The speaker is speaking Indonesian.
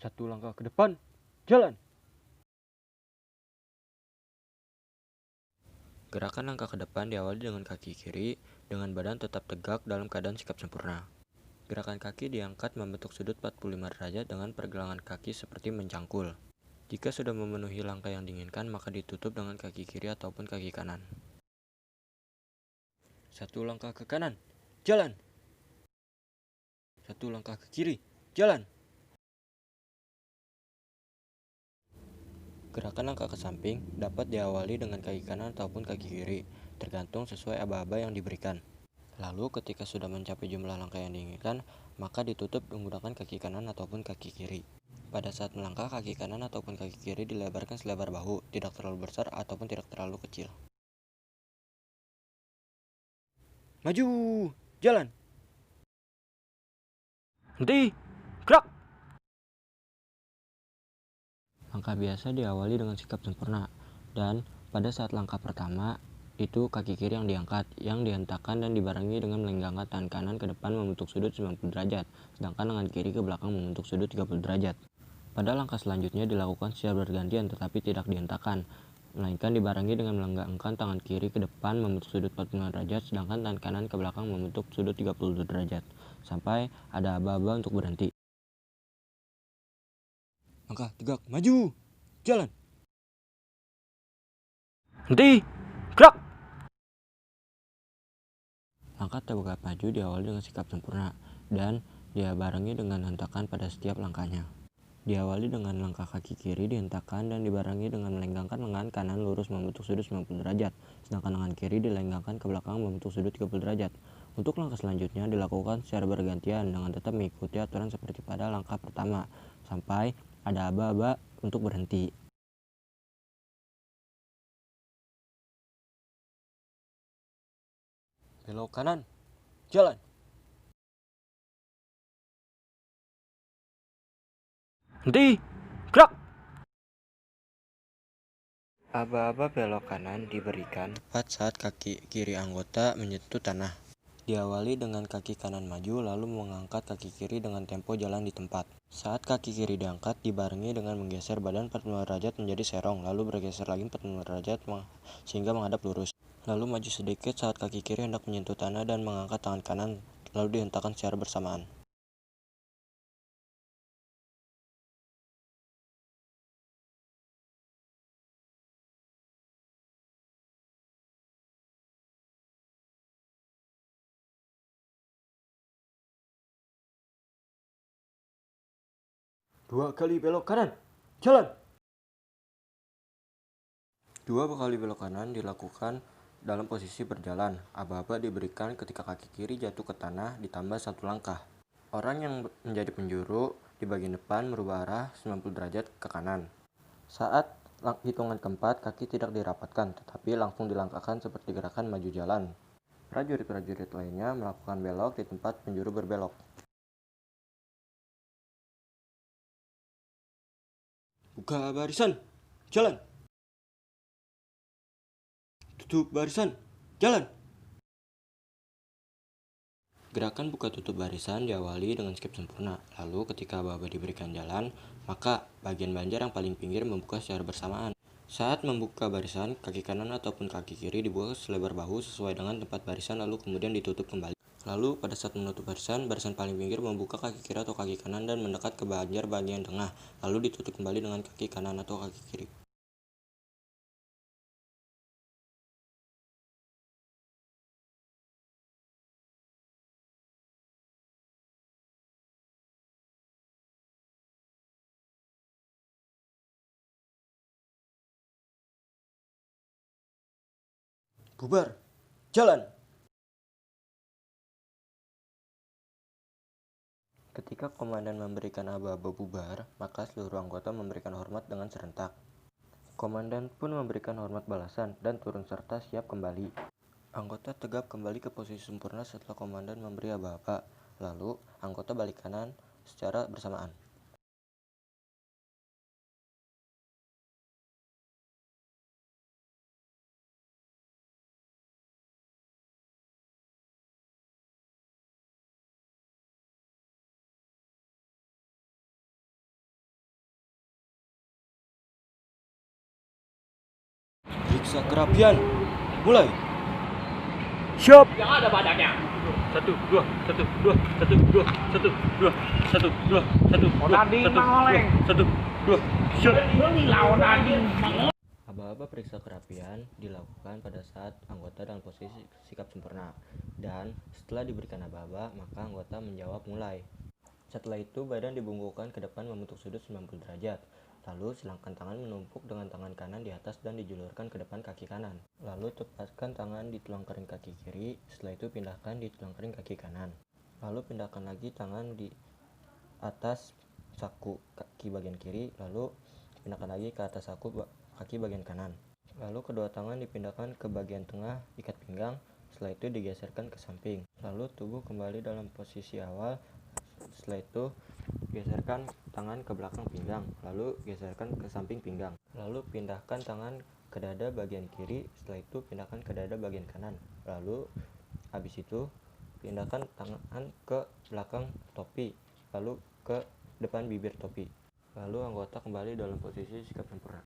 Satu langkah ke depan, jalan. Gerakan langkah ke depan diawali dengan kaki kiri dengan badan tetap tegak dalam keadaan sikap sempurna. Gerakan kaki diangkat membentuk sudut 45 derajat dengan pergelangan kaki seperti mencangkul. Jika sudah memenuhi langkah yang diinginkan, maka ditutup dengan kaki kiri ataupun kaki kanan. Satu langkah ke kanan, jalan. Satu langkah ke kiri, jalan. Gerakan langkah ke samping dapat diawali dengan kaki kanan ataupun kaki kiri, tergantung sesuai aba-aba yang diberikan. Lalu ketika sudah mencapai jumlah langkah yang diinginkan, maka ditutup menggunakan kaki kanan ataupun kaki kiri. Pada saat melangkah, kaki kanan ataupun kaki kiri dilebarkan selebar bahu, tidak terlalu besar ataupun tidak terlalu kecil. Maju, jalan. Henti, gerak! Langkah biasa diawali dengan sikap sempurna, dan pada saat langkah pertama, itu kaki kiri yang diangkat, yang dihentakkan dan dibarengi dengan melenggangkan tangan kanan ke depan membentuk sudut 90 derajat, sedangkan tangan kiri ke belakang membentuk sudut 30 derajat. Pada langkah selanjutnya dilakukan secara bergantian tetapi tidak dihentakkan, melainkan dibarengi dengan melenggangkan tangan kiri ke depan membentuk sudut 45 derajat, sedangkan tangan kanan ke belakang membentuk sudut 30 derajat, sampai ada aba-aba untuk berhenti. Langkah tegak, maju, jalan. Henti, gerak! Langkah tegak maju diawali dengan sikap sempurna, dan dia barengi dengan hentakan pada setiap langkahnya. Diawali dengan langkah kaki kiri dihentakkan dan dibarengi dengan melenggangkan lengan kanan lurus membentuk sudut 90 derajat, sedangkan lengan kiri dilenggangkan ke belakang membentuk sudut 30 derajat. Untuk langkah selanjutnya dilakukan secara bergantian dengan tetap mengikuti aturan seperti pada langkah pertama, sampai ada aba-aba untuk berhenti. Belok kanan, jalan. Henti, gerak! Aba-aba belok kanan diberikan tepat saat kaki kiri anggota menyentuh tanah. Diawali dengan kaki kanan maju lalu mengangkat kaki kiri dengan tempo jalan di tempat. Saat kaki kiri diangkat dibarengi dengan menggeser badan 45 derajat menjadi serong, lalu bergeser lagi 45 derajat sehingga menghadap lurus. Lalu maju sedikit saat kaki kiri hendak menyentuh tanah dan mengangkat tangan kanan, lalu dihentakkan secara bersamaan. Dua kali belok kanan, jalan. Dua kali belok kanan dilakukan dalam posisi berjalan. Aba-aba diberikan ketika kaki kiri jatuh ke tanah ditambah satu langkah. Orang yang menjadi penjuru di bagian depan merubah arah 90 derajat ke kanan. Saat hitungan keempat, kaki tidak dirapatkan, tetapi langsung dilangkahkan seperti gerakan maju jalan. Prajurit-prajurit lainnya melakukan belok di tempat penjuru berbelok. Buka barisan, jalan. Tutup barisan, jalan. Gerakan buka tutup barisan diawali dengan skip sempurna. Lalu ketika aba-aba diberikan jalan, maka bagian banjar yang paling pinggir membuka secara bersamaan. Saat membuka barisan, kaki kanan ataupun kaki kiri dibuka selebar bahu sesuai dengan tempat barisan lalu kemudian ditutup kembali. Lalu pada saat menutup barisan, barisan paling pinggir membuka kaki kiri atau kaki kanan dan mendekat ke banjar bagian tengah, lalu ditutup kembali dengan kaki kanan atau kaki kiri. Bubar, jalan. Ketika komandan memberikan aba-aba bubar, maka seluruh anggota memberikan hormat dengan serentak. Komandan pun memberikan hormat balasan dan turun serta siap kembali. Anggota tegap kembali ke posisi sempurna setelah komandan memberi aba-aba. Lalu, anggota balik kanan secara bersamaan. periksa kerapian. Mulai. Siap. Yang ada badannya. 1, 2, 1, 2, 1, 2, 1, 2, 1, 2, 1, 2, Odading mangoleng. 1, 2, siap. Ini lawan odading mangoleng. Aba-aba periksa kerapian dilakukan pada saat anggota dalam posisi sikap sempurna, dan setelah diberikan aba-aba, maka anggota menjawab mulai. Setelah itu, badan dibungkukkan ke depan membentuk sudut 90 derajat. Lalu, silangkan tangan menumpuk dengan tangan kanan di atas dan dijulurkan ke depan kaki kanan. Lalu, tepaskan tangan di tulang kering kaki kiri, setelah itu pindahkan di tulang kering kaki kanan. Lalu, pindahkan lagi tangan di atas saku kaki bagian kiri, lalu pindahkan lagi ke atas saku kaki bagian kanan. Lalu kedua tangan dipindahkan ke bagian tengah ikat pinggang, setelah itu digeserkan ke samping. Lalu tubuh kembali dalam posisi awal, setelah itu geserkan tangan ke belakang pinggang, lalu geserkan ke samping pinggang. Lalu pindahkan tangan ke dada bagian kiri, setelah itu pindahkan ke dada bagian kanan. Lalu habis itu pindahkan tangan ke belakang topi, lalu ke depan bibir topi. Lalu anggota kembali dalam posisi sikap sempurna.